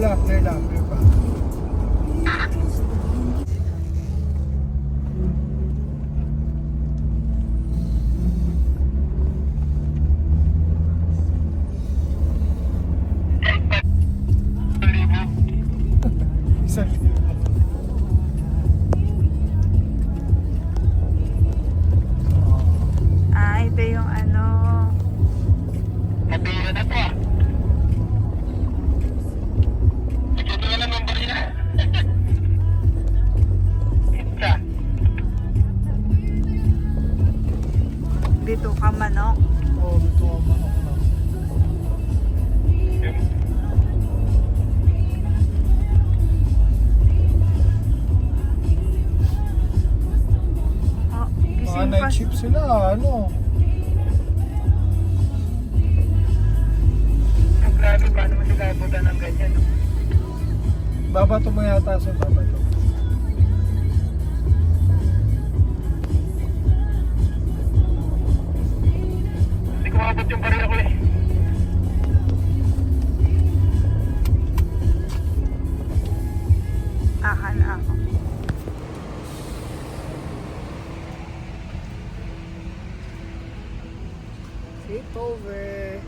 Wala, clear lang, clear pa. Isang Ito yung ano. Napira na to ah. Ito na lang ang barila. Isa. Dito ka manok. Oo, ito ang manok na. Oh, Mga gising pa. night shift sila, ano? Ang grabe, paano mo sila abutan ng ganyan? Babato mo yata sa babato. Hindi ko makabot yung barila ko eh. Akan ako. Flip over.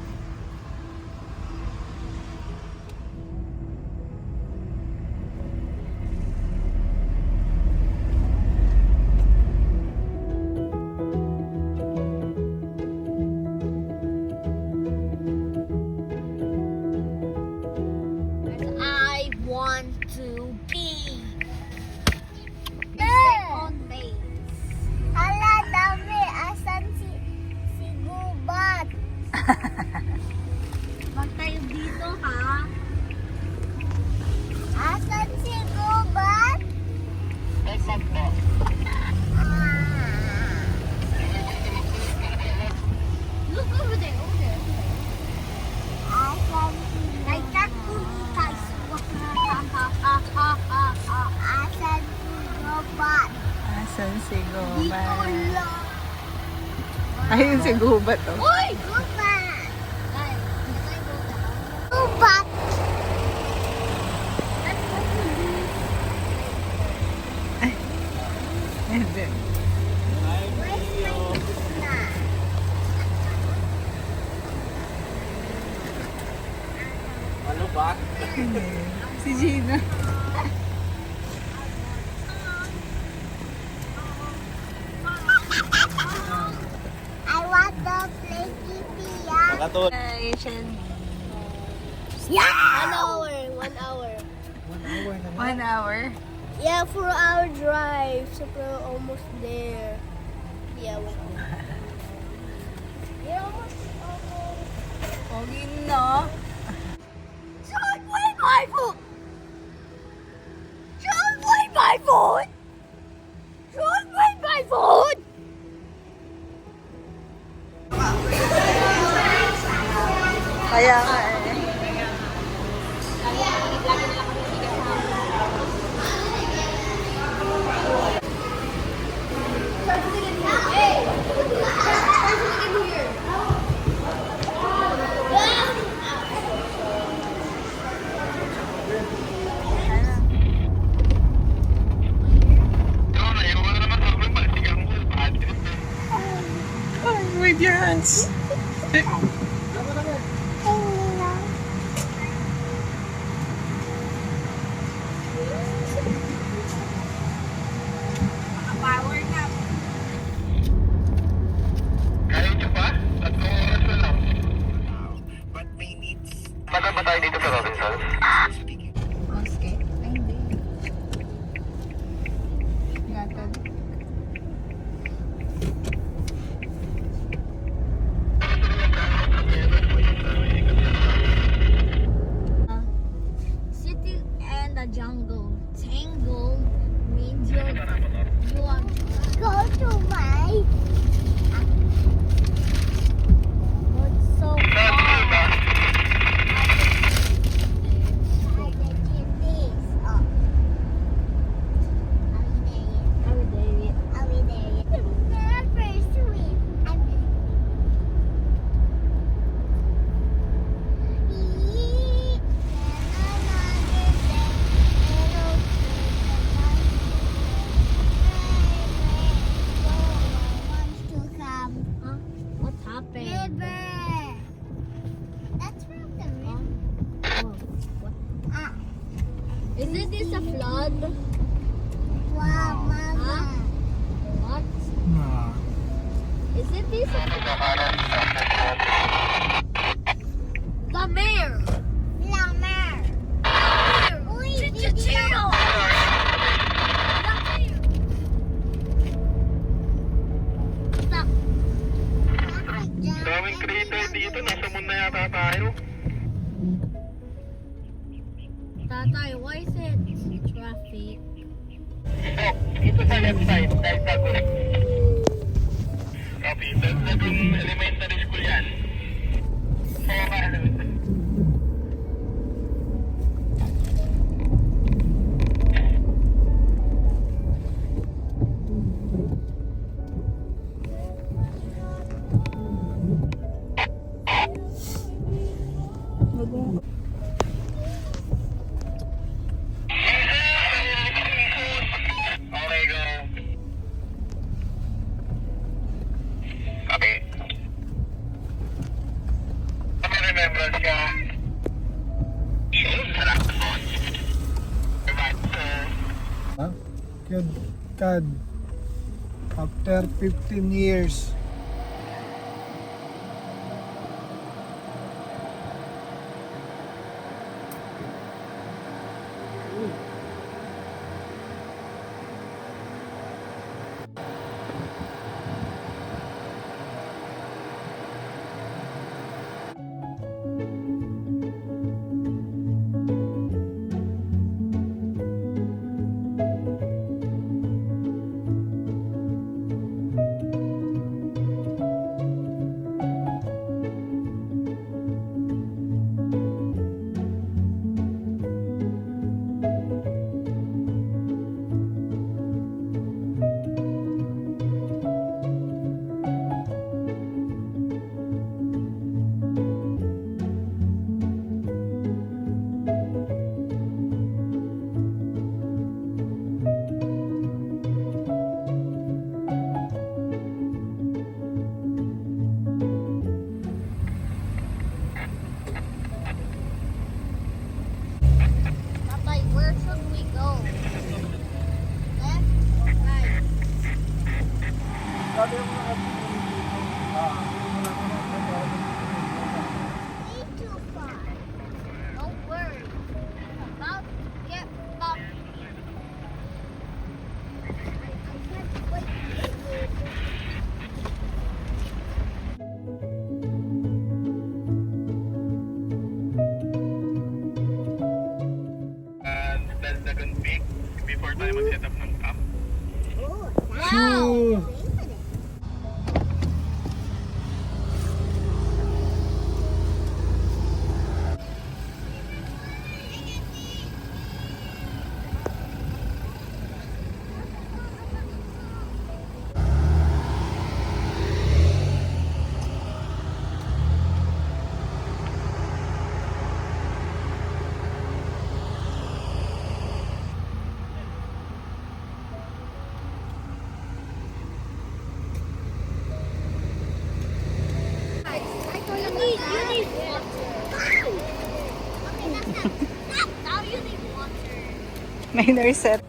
I want to be second base. Hala, dami. Asan si Gubat? Wag tayo dito, ha? Asan si Gubat? Next po. Look over there, over there. Asan si like that guys. Asan si Gubat? Asan si Dito Gubat? lang. Ayun si Gubat oh. Uy! Gubat! Guys, hindi tayo Gubat. Gubat! Let's go to this. And then, Where's my pizza? Ano ba? si Gina. I want to play Kipiya. Nakatulog. Asian. Yeah! 1 hour. 1 hour. 1 hour na 1 hour. Yeah, 4-hour drive. So we're almost there. Yeah, 1 hour. We're almost. Pogi no. Don't play my phone! Don't play my phone! Don't play my phone! Kaya nga eh. With your hands. Power nap. Kaya nyo ba? 3 oras na lang. Matagal ba tayo dito sa Robinsons? Maske. Ay, hindi. Gatad. Isn't this a flood? Wow, Mama. What? Nah. Isn't this a flood? The mayor. The mayor. Uy, Chichichiro. Stop. Daming creator dito. Nasa moon na yata tayo. Tatay, why is it traffic? Oh, ito sa left side. Dahil sa correct. Copy. Naging elementary school yan. So, okay, go. Copy. May remembrance ka. Yun, sarap doon. Huh? Kad. After 15 years. Tatay, where should we go? Left or right? Sabi yung mga Way too far. Don't worry. About to get bumpy. I can't wait to get Daldagan Peak before tayo mag-set up ng camp. Shoe. You need water. Okay, now you need water. Minor set.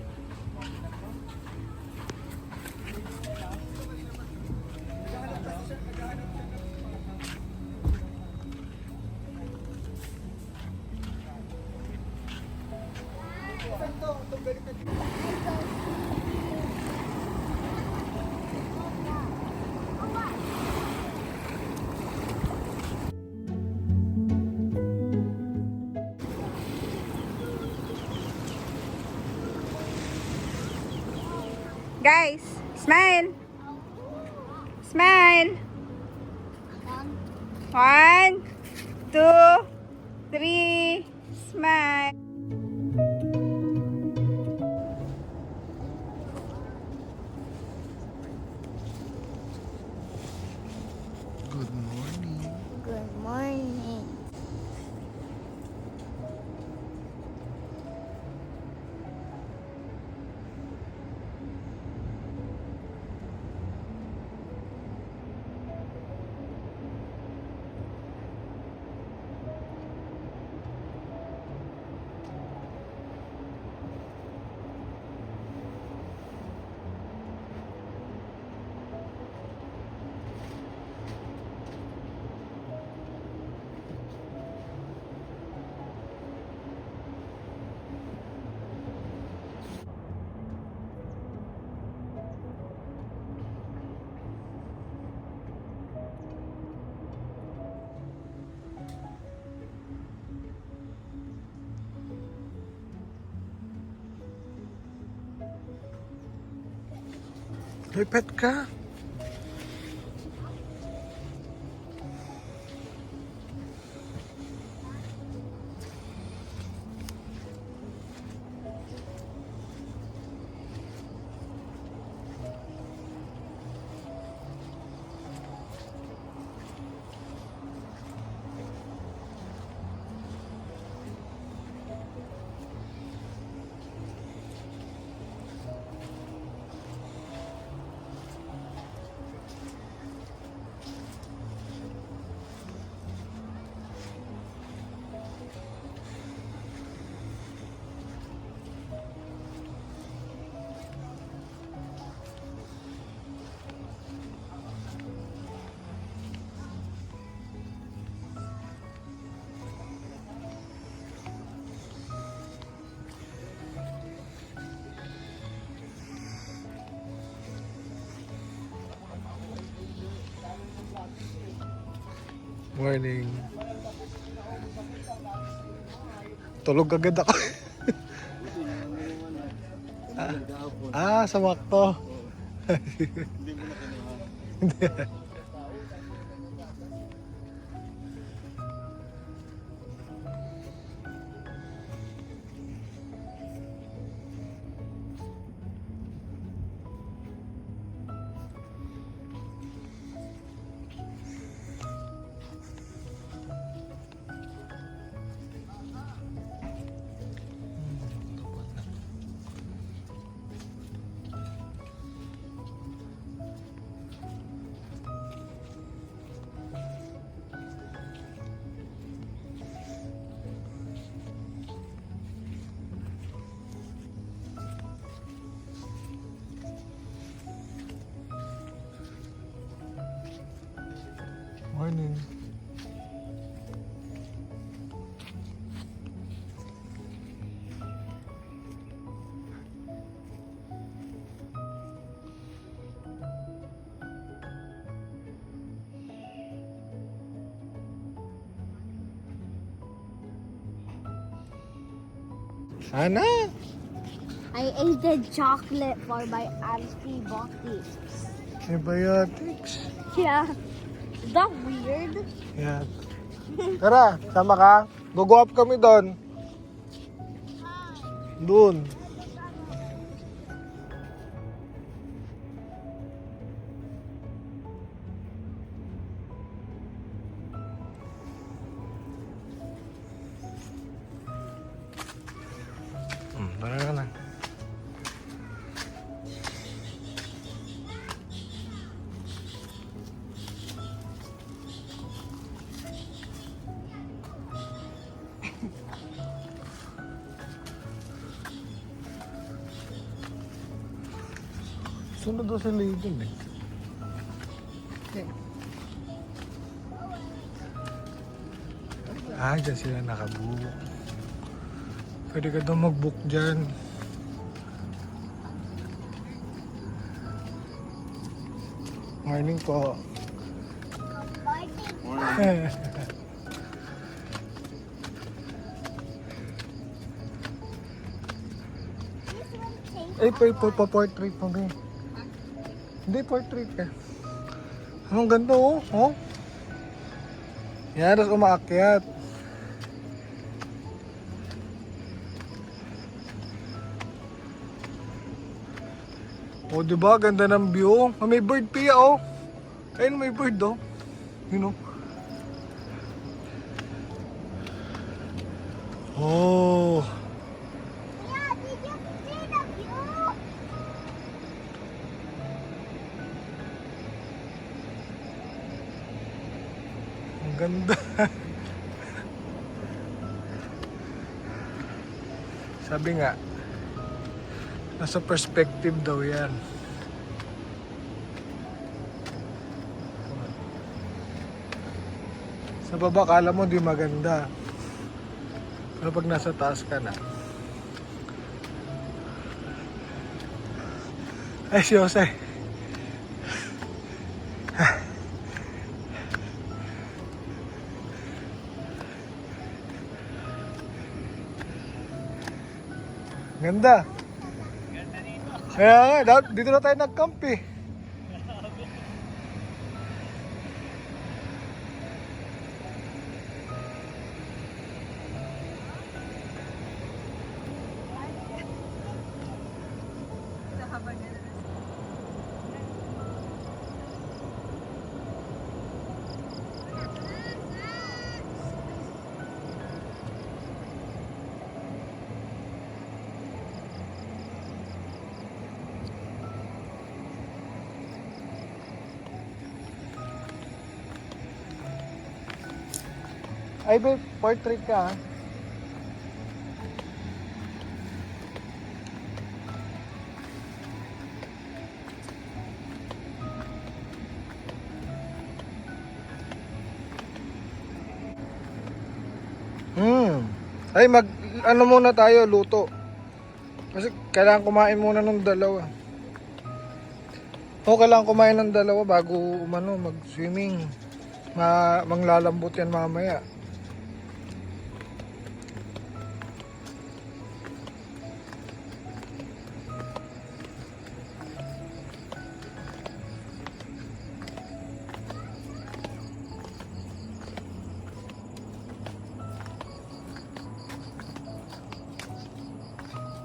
Guys, smile. Smile. 1, 2, 3, smile. Good morning. Good morning. May pet ka? Morning. Tulog agad ako. Sa wakto. Hindi. Morning. Sana? I ate the chocolate for my antibiotics. Antibiotics. Yeah. Is that weird? Yan. Tara, sama ka. Go up kami doon. Doon. Tara na lang. Sunod daw sa label eh. Dyan sila nakabook. Pwede ka daw mag-book dyan. Morning po. Morning. Portrait mo ba? Hindi, portrait ka. Ang ganda oh. Oh. Yan, tapos umaakyat. Oh, diba? Ganda ng view. Oh, may bird pia oh. Ayun, may bird oh. You know? Oh. Yeah, did you see the view? Ang ganda. Sabi nga, nasa perspective daw yan. Sa baba, kala mo di maganda. Pero pag nasa taas ka na. Ay, si Jose. Ganda. Kaya nga, dito na tayo nag-camp eh. Ay, babe, portrait ka, ha? Ay, ano muna tayo, luto. Kasi kailangan kumain muna ng dalawa. O, kailangan kumain ng dalawa bago mag-swimming. Manglalambot yan mamaya.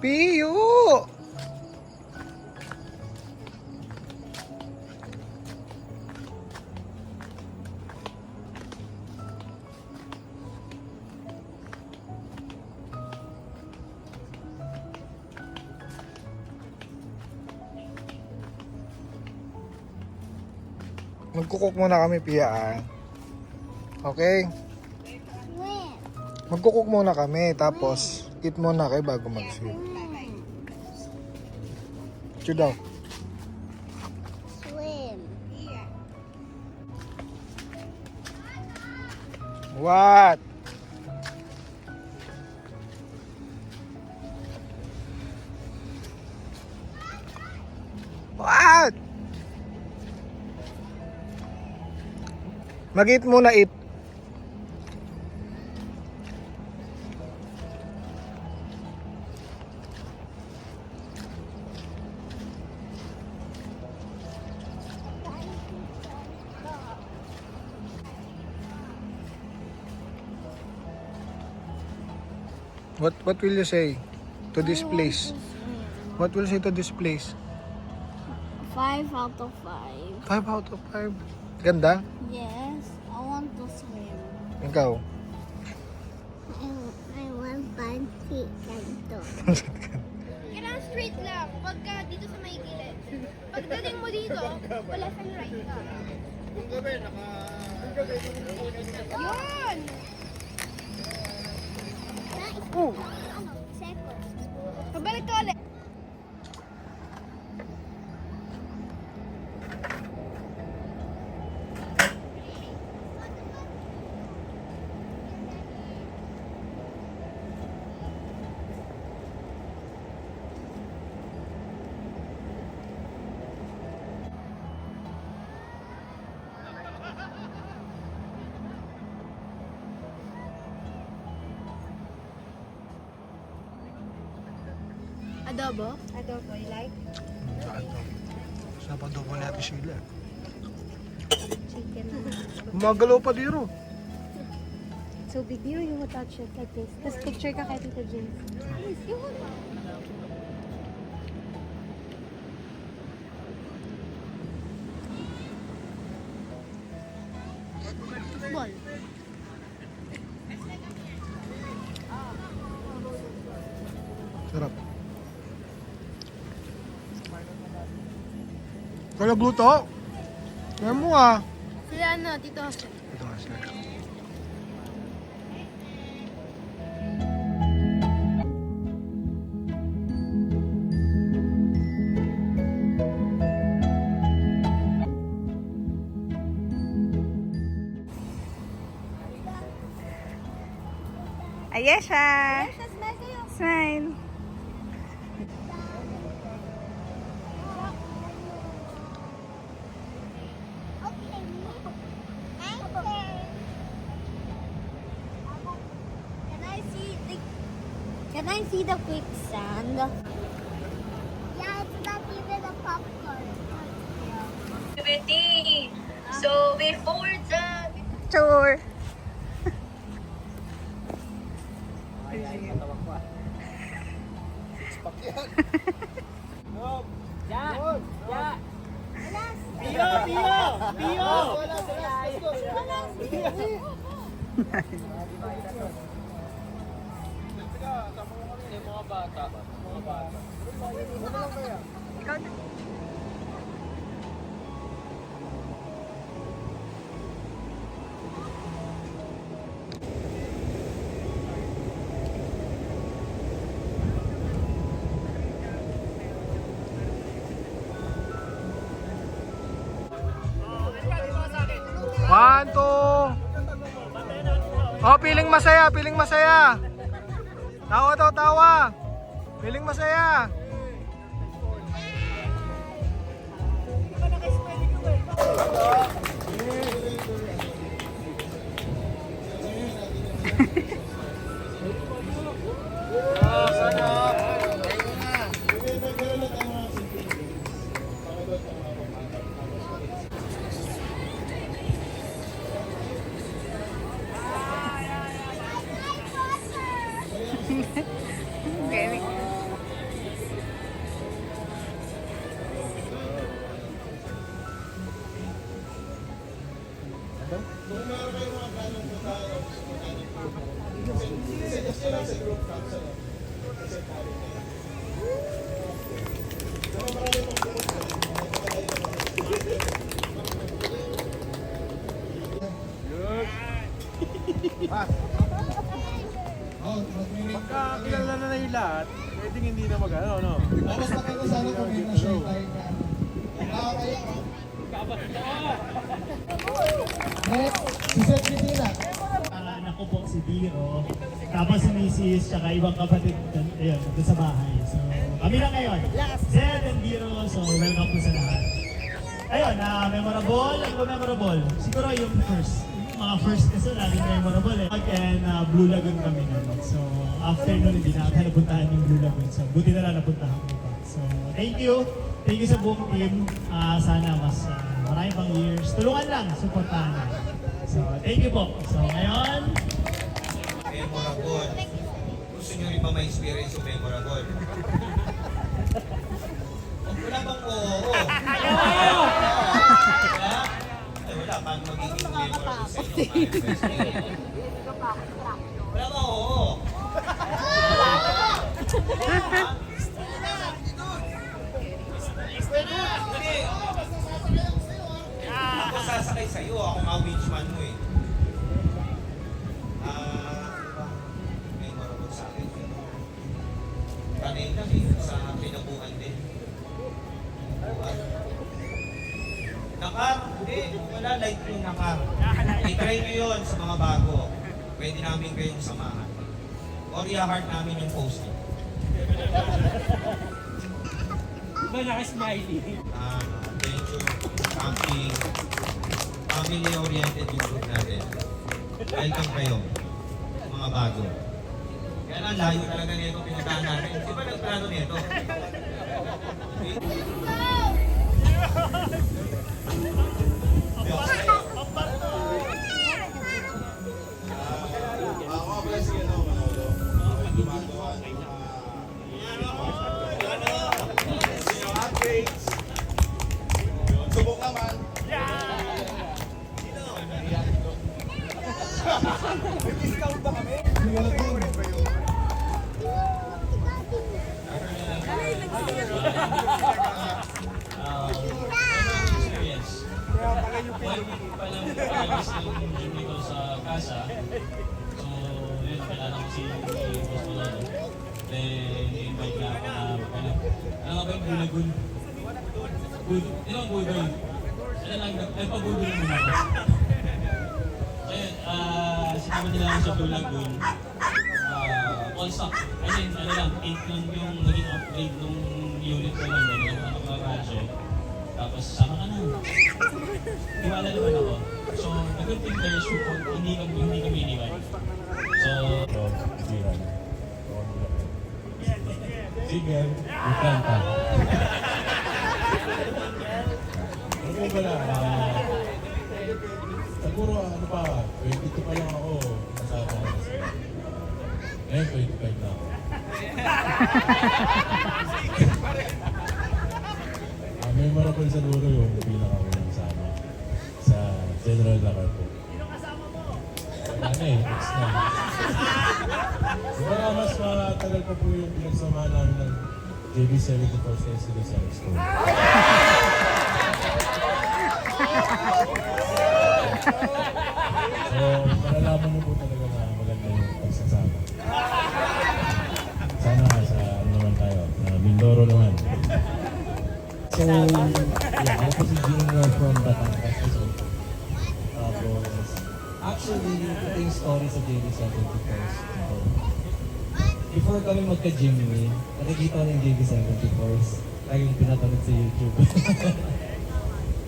Piyo! Magkukok muna kami, Pia. Okay? Swim. Magkukok muna kami, tapos eat muna kayo bago mag-swim. Ito daw. Swim. What? What? Mag-eat muna, eat. What will you say to this place? What will you say to this place? 5 out of 5. 5 out of 5. Ganda? Yes, I want to swim. Ikaw? I want panty ganito. Kailangan straight lang. Pagka dito sa may gilid. Pagdating mo dito, wala siyang right ka. Yun! Oh. Ano? Seconds. Pabalik ka ulit. Adobo? Adobo, you like? Sa padobo natin sila. Chicken. Magalaw pa dito. So, video you will touch it like this. Tapos picture ka kay Tita James. Ball. Sarap. Kaya gluto? Kaya mo ah. Sila ano, Tito Jose. Ito nga sila. Ayesha! Smile! Can I see the quicksand? Yeah, it's not even a popcorn. Activity. So before the Tour! Ikaw na. 1, 2. Oh, piling masaya, piling masaya. Tawa daw, tawa. Piling masaya. Pagka kilala na yung lahat, pwedeng hindi na mag-ano, no? Tapos maganda sana kung may na-share tayo na. Next, si Seth Cristina. Anak ko po si Diro, tapos si Mrs. tsaka ibang kapatid ayun, doon sa bahay. So, kami na ngayon. Zed and Diro, so welcome po sa lahat. Ayun, memorable, ano ba memorable? Siguro yung first. Yung mga first kasi laging memorable eh. And Blue Lagoon kami nun. So, after nun, hindi na natin napuntahan yung Blue Lagoon. So, buti na lang napuntahan ko pa. So, thank you. Thank you sa buong team. Sana mas marami pang years. Tulungan lang, supportahan lang. So, thank you po. So, ngayon, memorable. Gusto nyo rin ba ma-experience yung memorable? Wala bang oo? Ay, wala. Paano magiging memorable sa inyo? Wala bang oo? Hindi. Ako sasakay sa'yo. Ako nga winchman mo eh. Memorable sa akin. Kanina kami sa pinabuhan din. Nakar? Hindi. Wala like yung nakar. I-try nyo yun sa mga bago. Pwede namin kayong samahan. Or i-heart namin yung posting. ba naka-smiley? Adventure, camping, family-oriented yung group natin. Welcome kayo, mga bago. Kaya lang, layo talaga nito pinuntahan natin. Di ba nagplano nito? Subok naman. May discount ba kami? sa casa. So, yun, kilala ko si Boss Manolo. Then, invite na ako na maghanap. Alam nga ba yung Blue Lagoon? Yun ang Google. Ano lang, nagpa-Google muna ako. So, yun, sinama nila ako sa Blue Lagoon. All stock. I mean, ano lang, 8 lang yung naging upgrade nung unit ko lang. Ano ka radyo. Tapos, sama ka na. Iwala naman ako. So, the good thing there is hindi kami iniwan. So, Sige, ikan pa. Ano ko pala? Siguro ano pa, 22 pa lang ako. Kasama ko sila. Ngayon, 25 na ako. Memorable siguro yung pinaka-unang sama sa General Lakar po. Ano eh, ex na. Diba mas matagal pa po yung pinagsamahan namin ng JB74 Sensitive sa school. So, malalaman niyo po talaga na maganda yung pagsasama. Sana sa ano naman tayo, na Mindoro naman. So, yeah, ako po si Junior from Batangas. Tapos, story sa JB74s. Before kami magka-Jimmy, nakikita ko ng JB74s. Laging pinapanood sa YouTube.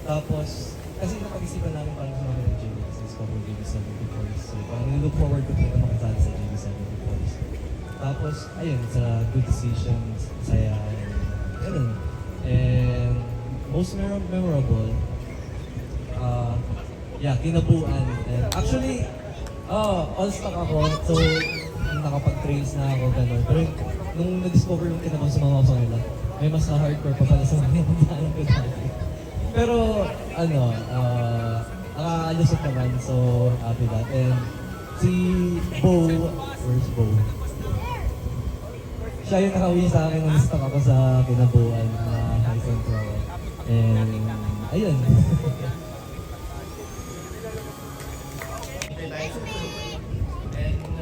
Tapos, kasi napag-isipan namin parang sumama ng Jimmy kasi discover JB74s. So parang nilook forward ko talaga makasali sa JB74s. Tapos, ayun, it's a good decision, saya, ganun. And most memorable, kinabuan. And actually, all-stock ako, so nakapag-trace na ako, gano'n. Pero nung na-discover yung kinabang sumama sa kanila, may mas na-hardcore pa pala sa mga pagdaan ko dati. Pero, nakaalusot naman, so happy that. And si Bo, where's Bo? Siya yung nakauwi sa akin nung stock ako sa kinabuan na high central. And, ayun.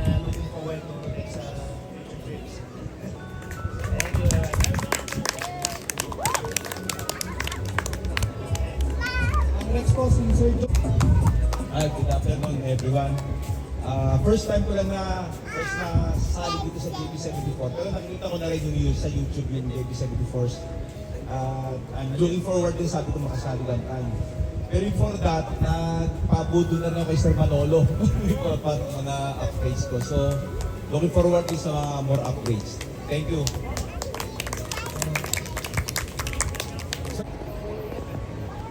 And looking forward to next future trips. Thank you. Ang next po si Sir Joe. Good afternoon everyone. First time ko lang na sasali dito sa JB74. Pero nakikita ko na rin yung sa YouTube yung JB74s. I'm looking forward din sabi ko makasali lang. Pero before that, nagpabudo na rin ako kay Sir Manolo para mga upgrades ko. So, looking forward din sa mga more upgrades. Thank you.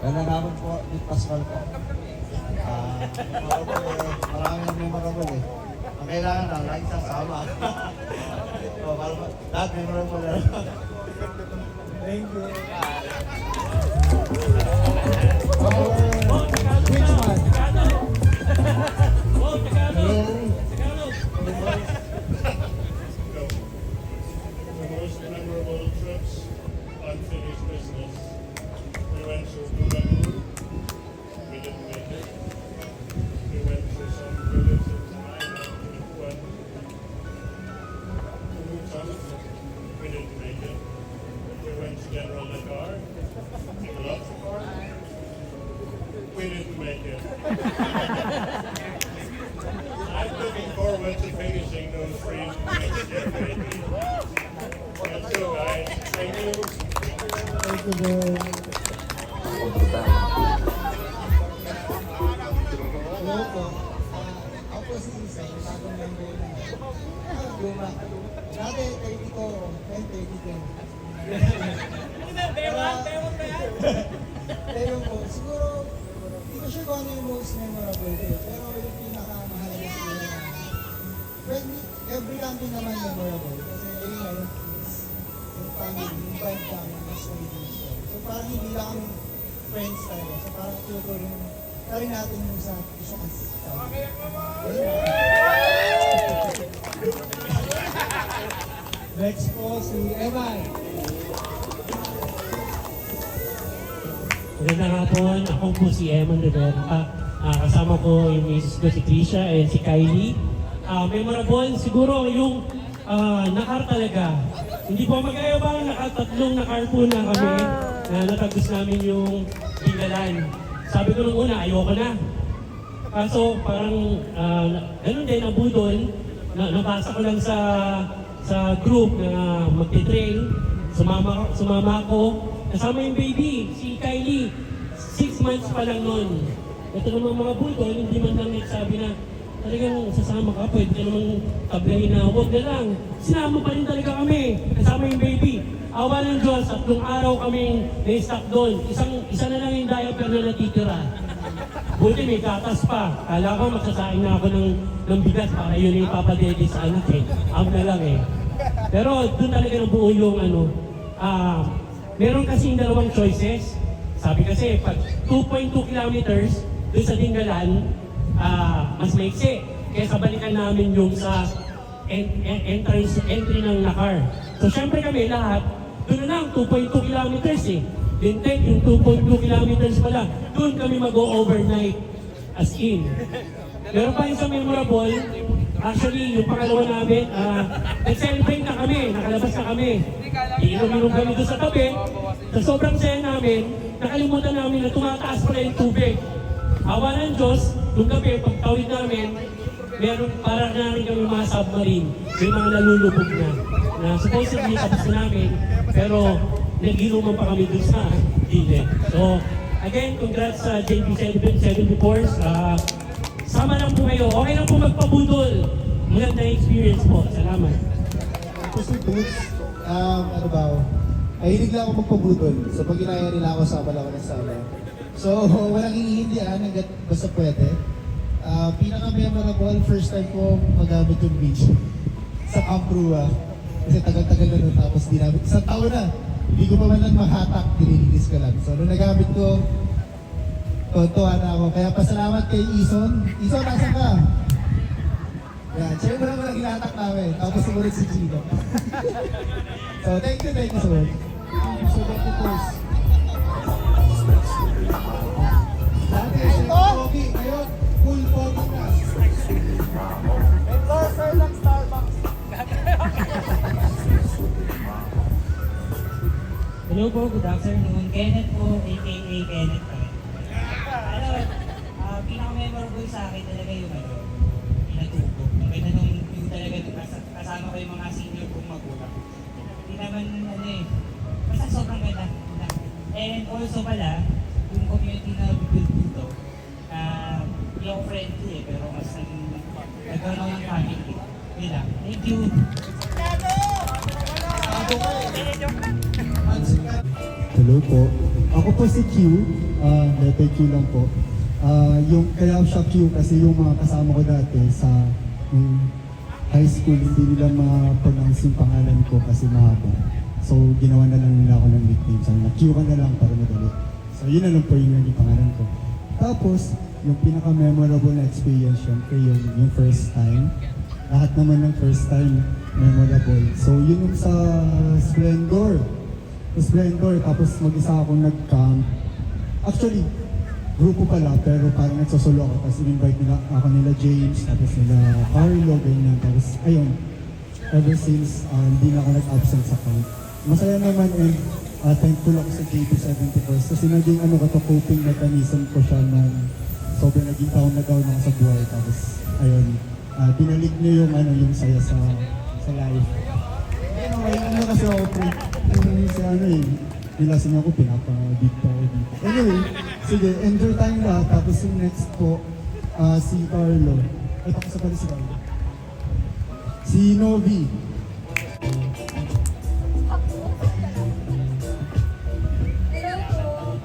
Nagagaman po, Nick Pascal po. Maraming memorable eh. Ang kailangan lang, lagi sasama. Lahat memorable na. Thank you. The most memorable trips, unfinished business. We went to Bulacan. We didn't make it. We went to some villages in Thailand. We didn't make it. We went to General Dakar. We didn't make it. I'm looking forward to finishing those three next year, maybe. That's so guys. Thank you. Thank you, Boy. Hello po. Ako po si Isa, bagong member na. Luma. Dati, 30 ko. 10, 30 ko. Pero po, siguro, hindi ko sure kung ano yung most memorable ko. Pero yung pinakamahalaga siguro na, every camping naman memorable. Kasi yun nga, yung family, yung vibe kami, mas nag-iisip. So parang hindi lang kami friends tayo. So parang tutuloy rin natin yung sa isa kasi tayo. Next po si Eman. Magandang hapon, ako po si Eman Rivera. Kasama ko yung misis ko si Trisha and si Kylie. Memorable siguro yung nakar talaga. Hindi po magkayabang, nakatatlong nakar po na kami na natagos namin yung Bingalan. Sabi ko nung una, ayoko na. Kaso parang ganun din ang budol. Nabasa ko lang sa group na magte-train. Sumama ako. Kasama yung baby, si Kylie. 6 months pa lang nun. Ito namang mga budol, hindi man lang nagsabi na talagang sasama ka, pwede ka namang tablahin na huwag na lang. Sinama pa rin talaga kami, kasama yung baby. Awa ng Diyos, 3 araw kaming na-stock doon. Isa na lang yung diaper na natitira. Buti may gatas pa. Kala ko magsasaing na ako ng bigas para yun yung papadede sa anak eh. Ako na lang eh. Pero doon talaga nabuo yung meron kasing dalawang choices. Sabi kasi, pag 2.2 kilometers doon sa Dingalan, mas maiksi. Kaya sabalikan namin yung sa entry ng Nakar. So syempre kami lahat, doon na lang 2.2 kilometers eh. Lintek yung 2.2 kilometers pala. Doon kami mag-overnight as in. Meron pa isang memorable. Actually, yung pangalawa namin, nag-celebrate na kami, nakalabas na kami. Iinom-inom kami doon sa tabi. Sa sobrang saya namin, nakalimutan namin na tumataas pala yung tubig. Awa ng Diyos, nung gabi, pagtawid namin, meron parang namin kami mga submarine, may mga nalulubog na supposedly tapos na namin, pero naginuman pa kami dun sa gilid. So, again, congrats sa JB74s. Sama lang po kayo. Okay lang po magpabudol. Maganda experience po. Salamat. Tapos yung boots, ano ba, mahilig lang ako magpabudol. So pag inaya nila ako, sama lang ako ng sama. So walang hinihindihan hanggat basta pwede. Pinaka-memorable, first time ko magamit yung beach sa Camp Rua. Kasi tagal-tagal na nun, tapos di namin, isang taon na. Hindi ko pa man lang mahatak, dinilinis ko lang. So nung nagamit ko, tuwa na ako. Kaya pasalamat kay Ison. Ison, nasan ka? Yan, siya yung walang ginatak namin. Tapos sumunod si Gino. So thank you so much. So thank you first. Dati siya yung pogi, ngayon full pogi na. Endorser ng Starbucks. Hello po, good afternoon. Kenneth po, aka Kenneth pa rin. Pinaka-memorable sa akin talaga yung pinatubo. Yung ganun yung talaga kasama ko yung mga senior kong magulang. Hindi naman basta sobrang ganda. And also pala, yung community na build dito, hindi ako friendly pero mas nagkaroon ako ng family. Yun lang. Thank you. Hello po. Ako po si Q. Letter Q lang po. Kaya siya Q kasi yung mga kasama ko dati sa high school, hindi nila ma-pronounce yung pangalan ko kasi mahaba. So, ginawa na lang nila ako ng nickname. Sabi na, Q ka na lang para madali. So, yun na lang po yung naging pangalan ko. Tapos, yung pinaka-memorable na experience syempre yung first time. Lahat naman ng first time memorable. So, yun yung sa Splendor, tapos mag-isa akong nag-camp. Actually, grupo pala, pero parang nagsosolo ako. Tapos in-invite nila ako nila James, tapos nila Carlo, ganyan. Tapos, ayun, ever since, hindi na ako nag-absent sa camp. Masaya naman and thankful ako sa JB74s kasi naging coping mechanism ko siya nung sobrang naging taon na down ako sa buhay. Tapos, ayun, binalik niyo yung saya sa life. Anyway, kasi ako nilasing ako, pinapa-beat pa ako dito. Anyway, sige, enjoy tayong lahat. Tapos yung next po, si Carlo. Ay, pakasa pala si Carlo. Si Novi. Hello po.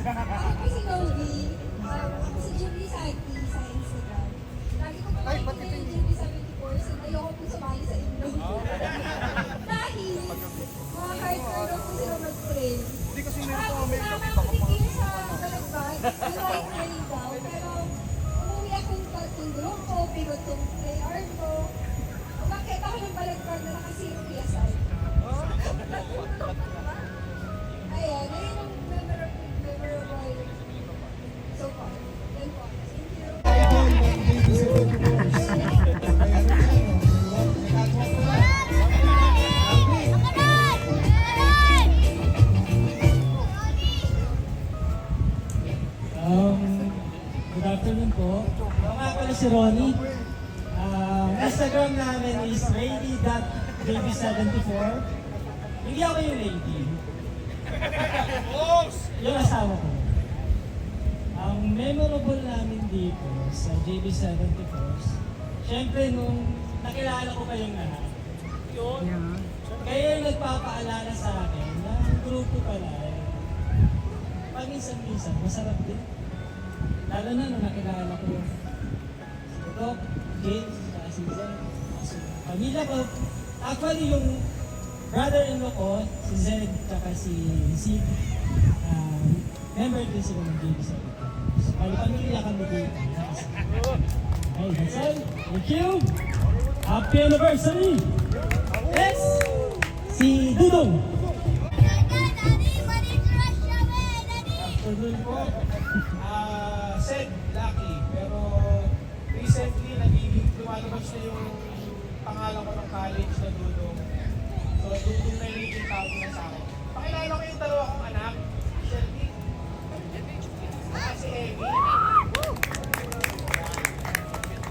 Ako po si Novi. Ako si Julie Santi sa Instagram. Lagi ko pa makikita yung JB74 so ayoko po sumali sa inyo. Dahil mga hardcore daw po sila mag-pray. Tapos naman ako si Kim sa Balagbag, yung white train daw. Pero umuwi akong pagtulong ko, pinutong prayer ko. Bakit ako ng Balagbag na nakasiro PSI? Ayan, ayun ang memorable so far. Yan po. Thank you. Good afternoon po. Ako nga pala si Ronnie. Instagram namin is lady.jb74. Hindi ako yung lady. Yung asawa ko. Ang memorable namin dito sa JB74s, syempre nung nakilala ko kayong lahat, kayo yung nagpapaalala sa akin na ang grupo pala, paminsan-minsan, masarap din. Lalo na nung nakilala ko si Doc, James, si Zed, si pamilya ko. Actually, yung brother-in-law ko, si Zed, tsaka si Sid, member din sila ng JB74. So, pamilya kami dito. Hey, that's all. Thank you! Happy anniversary! Yes! Si Dudong! Afternoon po. Said Lucky, pero recently lumalabas na yung pangalan ko ng college na Dudong. So, Dudong na yung tawag na sa akin. Pakilala ko yung dalawa kong anak, Shelby. Si Amy.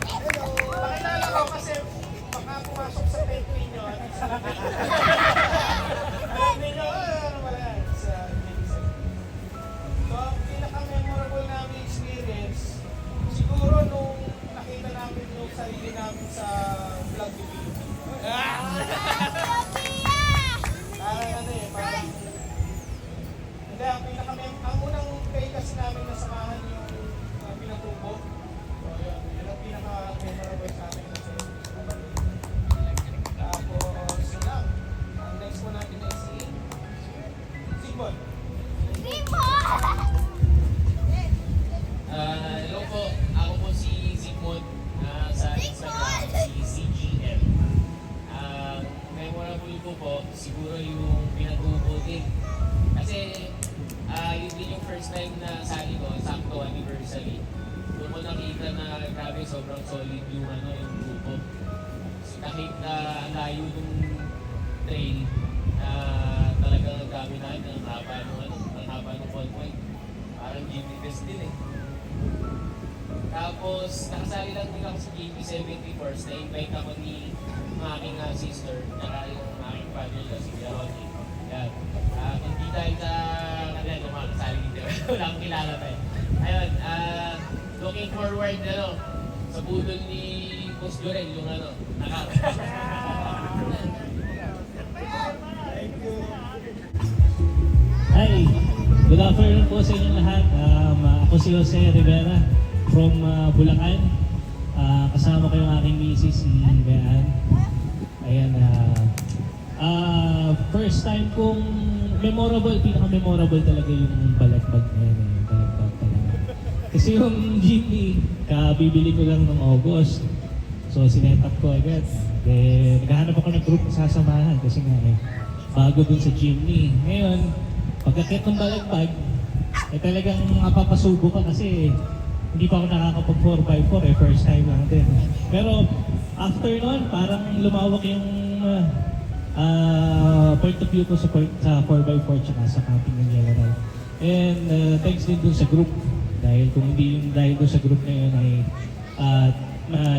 Hello! sinasali ko, sakto anniversary. Doon ko nakita na grabe sobrang solid yung yung grupo. So, kahit ang layo ng trail, talagang ang dami na ang haba ng point. Parang Jimmy Test din eh. Tapos, nakasali lang din ako sa JP 74s. Na-invite ako ni aking sister, naka yung aking father, si Ronnie. Yan. Hindi dahil sa kanila yung mga kasali dito. Wala akong kilala pa eh. Ayun, looking forward sa budol ni Boss Jorel, yung Hi! Good afternoon po sa inyong lahat. Ako si Jose Rivera from Bulacan. Kasama ko yung aking misis, si Bean. Ayan, first time kong memorable, pinaka-memorable talaga yung balagbag na yun. Balagbag talaga. Kasi yung Jimmy, kabibili ko lang ng August. So, sinet up ko agad. Naghahanap ako ng group na sasamahan kasi nga bago dun sa Jimmy. Ngayon, pagkakit ng balagbag, talagang mapapasubo ka kasi hindi pa ako nakakapag 4x4 first time lang din. Pero after nun, parang lumawak yung point of view ko sa 4x4 tsaka sa camping in general. And thanks din dun sa group. Dahil kung hindi yung dahil dun sa group na yun ay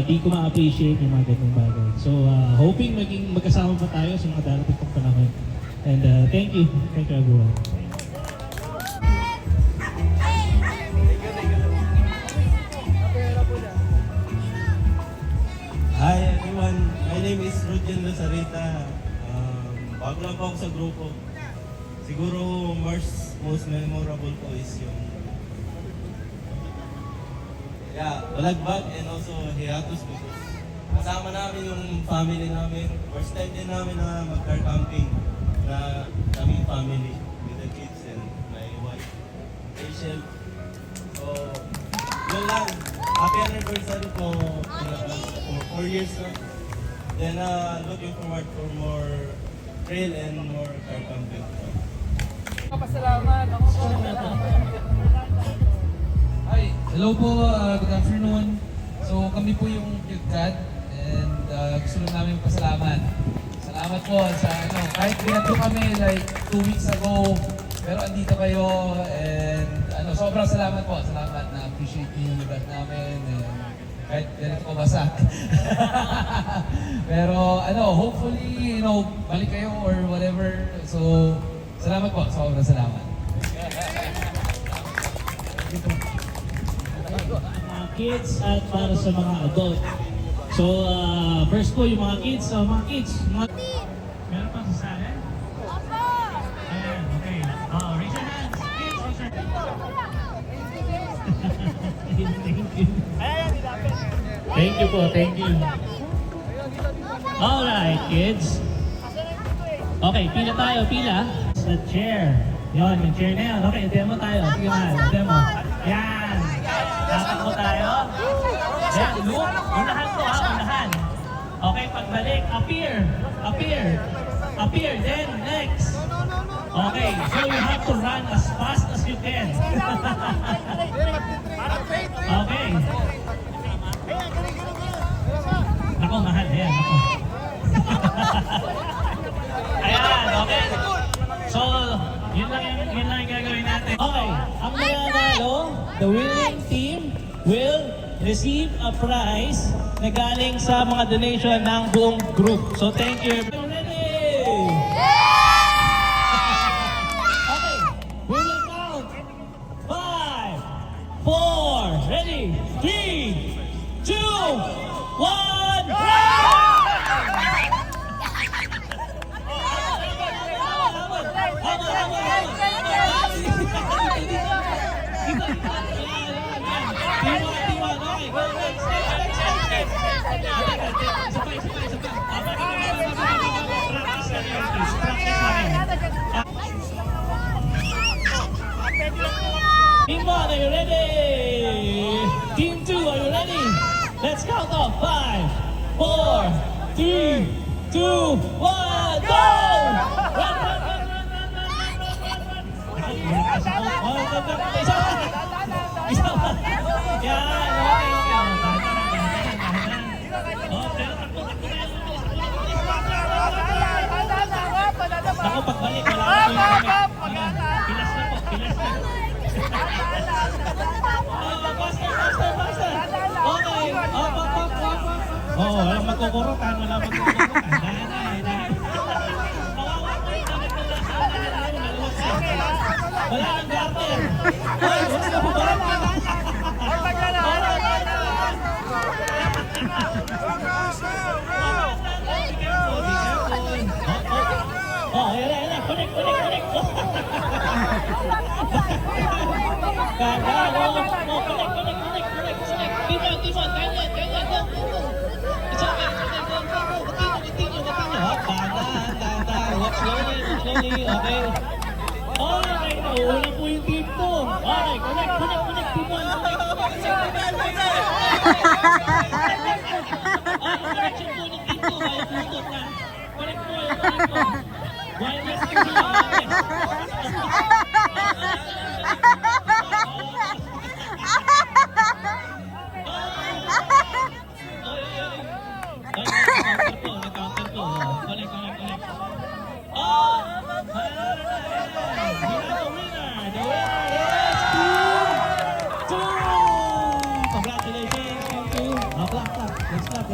di ko ma-appreciate yung mga ganung bagay. So hoping magkasama pa tayo sa mga darating pang panahon. And thank you. Thank you everyone. Hi everyone, my name is Rudian Lazareta. Bago lang po ako sa grupo. Siguro most memorable po is yung balagbag and also hiatus because kasama namin yung family namin. First time din namin na mag-car camping na kami family with the kids and my wife, Rachel. So, yun lang. Happy anniversary po for 4 years na. Then looking forward for more trail and more car camping. Pasalamat. Hi, hello po, good afternoon. So kami po yung Cute Cat and gusto lang namin pasalamat. Salamat po sa kahit pinagdo kami like 2 weeks ago, pero andito kayo and sobrang salamat po. Salamat na appreciate yung lugar namin and kahit ganito ko basak. Pero hopefully, balik kayo or whatever. So, salamat po. Sobrang salamat. Mga kids at para sa mga adult. So, first po yung mga kids. So, mga kids. Meron pa sa salad? Opo! Ayan, okay. Raise your hands. Kids, raise your hands. Thank you po, thank you. Alright, kids. Okay, pila tayo, pila. Sa chair. Yun, yung chair na yun. Okay, demo tayo. Sige nga, demo. Yan. Tatakbo tayo. Then, look. Unahan ko ha, unahan. Okay, pagbalik, appear. Appear. Appear, then next. Okay, so you have to run as fast as you can. Okay. Ako, mahal. Ayan, ako. Ayan, okay. So, yun lang yung gagawin natin. Okay, ang mananalo, the winning team will receive a prize na galing sa mga donation ng buong group. So, thank you. Ready? Okay, we will count. 5, 4, ready? 3, 2, 1, Team 1, are you ready? Team 2, are you ready? Let's count off. 5, 4, 3, 2, 1, go! Run, run, run, run, run, run, run, run, run. Isa pa. Yan, okay. Oh, pero takbo na yan. Ako, pagbalik, wala na po yung kami. Pilas na po, pilas na. Basta. Okay, oh, walang magkukurutan, walang magkukurutan. Wala nang garter. Hoy, what's up, barang? Oh, ayan. Connect. Connect. Timon. Kanya. Go. It's okay. Go. Continue. Dahan. Slowly. Okay. Okay, nauuna po yung team to. Okay, connect, Timon. Connection po ng team to. Kaya putot na. Connect po. Wireless po sila. Nag-counter po. Connect. Oh! Congratulations, team 2. Clap. Let's clap.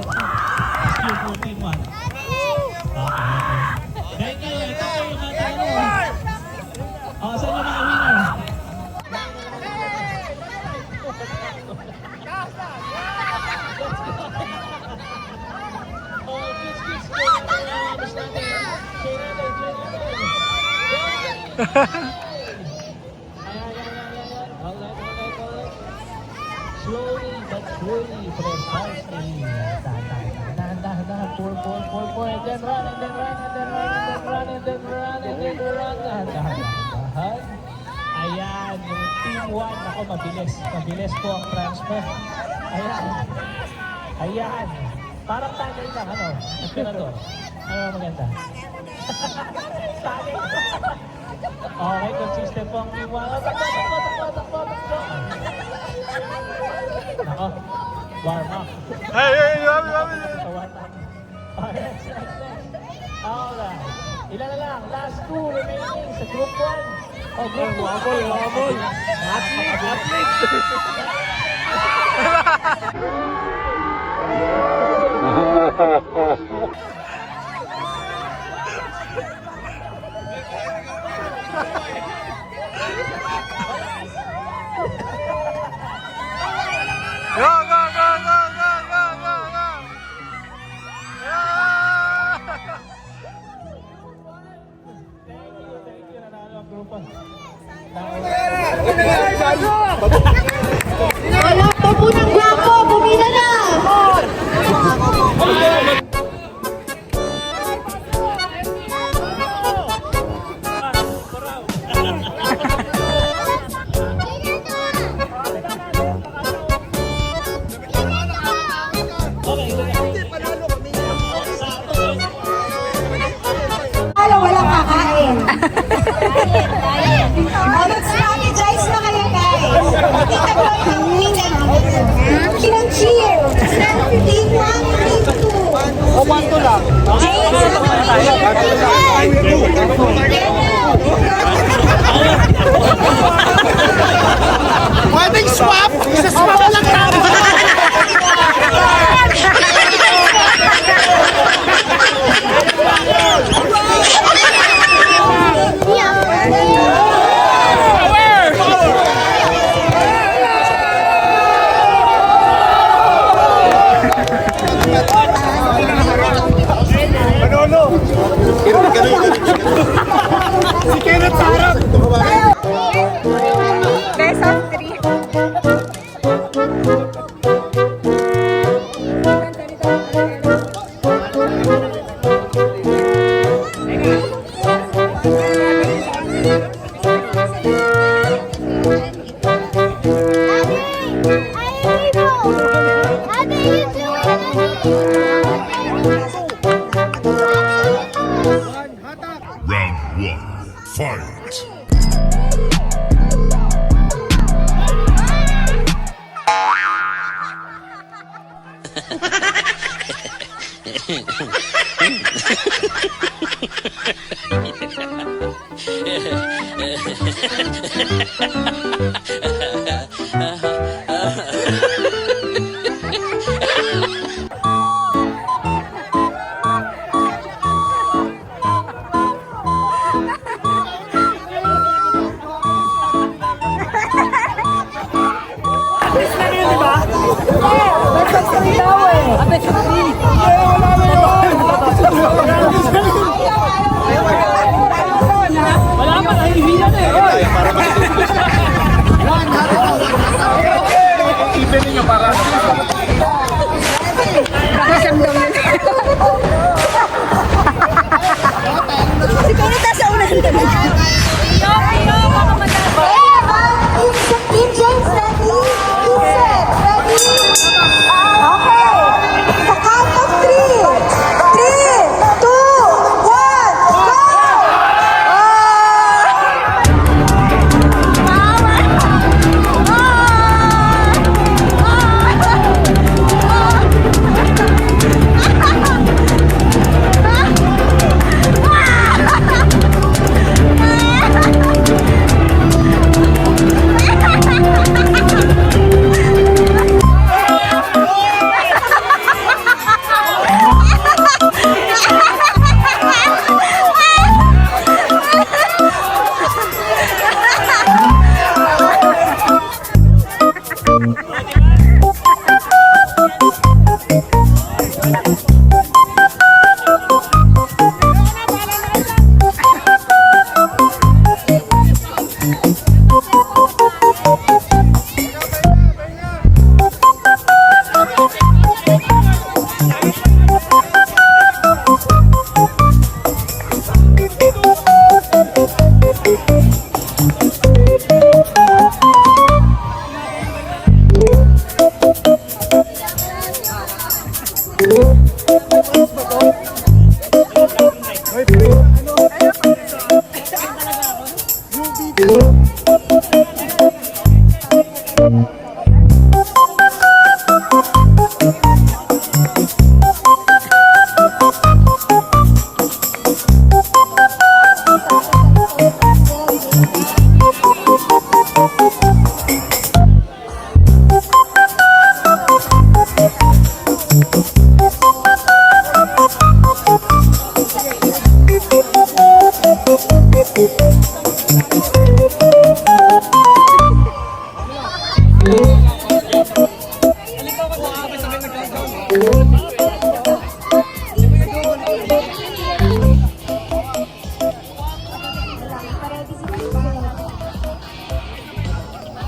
Team 4, team 1. Okay. Thank you. Ito po yung natalo. Saan yung mga winner? Slowly but surely, precisely. Dahan. Pour. And then run. Dahan. Ayan, yung team 1. Ako, mabilis po ang transfer. Ayan. Parang tagay lang, Emperador. Ano maganda? Tagay. Okay, consistent po ang team 1. Takbo. Nako, warm up. Hey, Next. Alright. Ilan na lang? Last 2 remaining sa group 1. Group 2. Habol. Go. Thank you, nanalo ang group 1. Wala pa po ng gwapo, bumila na! Walang kakain. Mag-strategize na kayo, guys. Kita ko yung kinang-cheer. Team 1, team 2. O, 1-2 lang. Pwedeng swap? Isa-swap lang tayo. Manolo!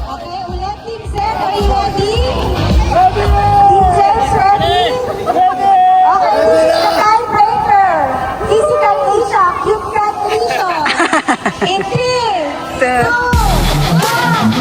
Okay, ulit, Team Zed, are you ready? Ready! Team Zed, ready? Okay, this is the tiebreaker. Physical Asia, cute cat Asia. In 3, 2, 1,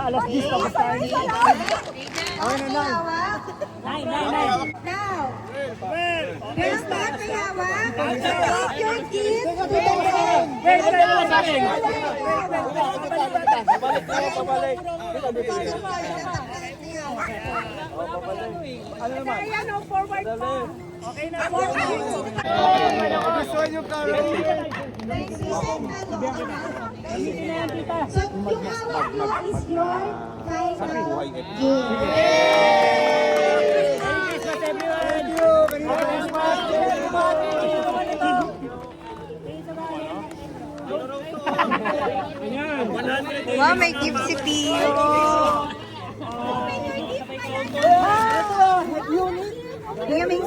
Alas 10 tapos tayo. Now, girls, bakit may hawak? Take your gift. Ano naman? Ayan, oh, forward po. Okay na po. Gusto nyo karo. So, yung hawak mo is your final gift. Thank you. Merry Christmas, everyone. Wow, may gift si Tio. Tingnan mo.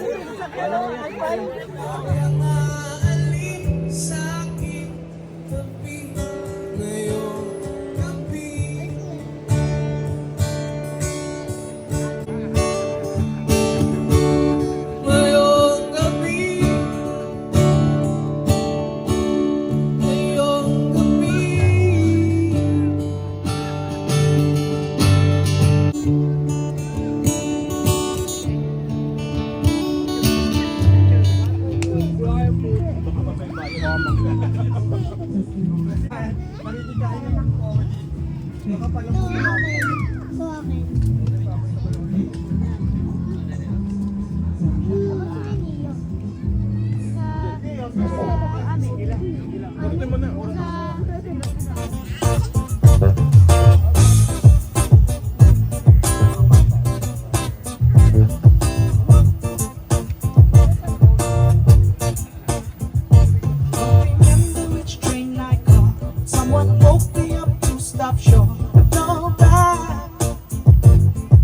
Someone woke me up to stop short. No bad,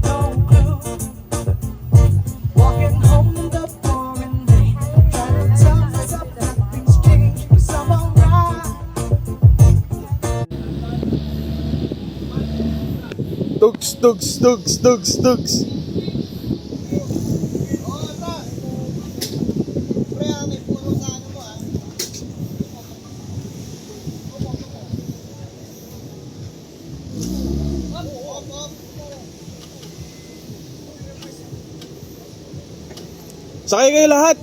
no clue. Walking home in the pouring rain, trying to tell myself that things change, 'cause I'm alright. Tugs, tugs, tugs, tugs, tugs. Sakay kayo lahat.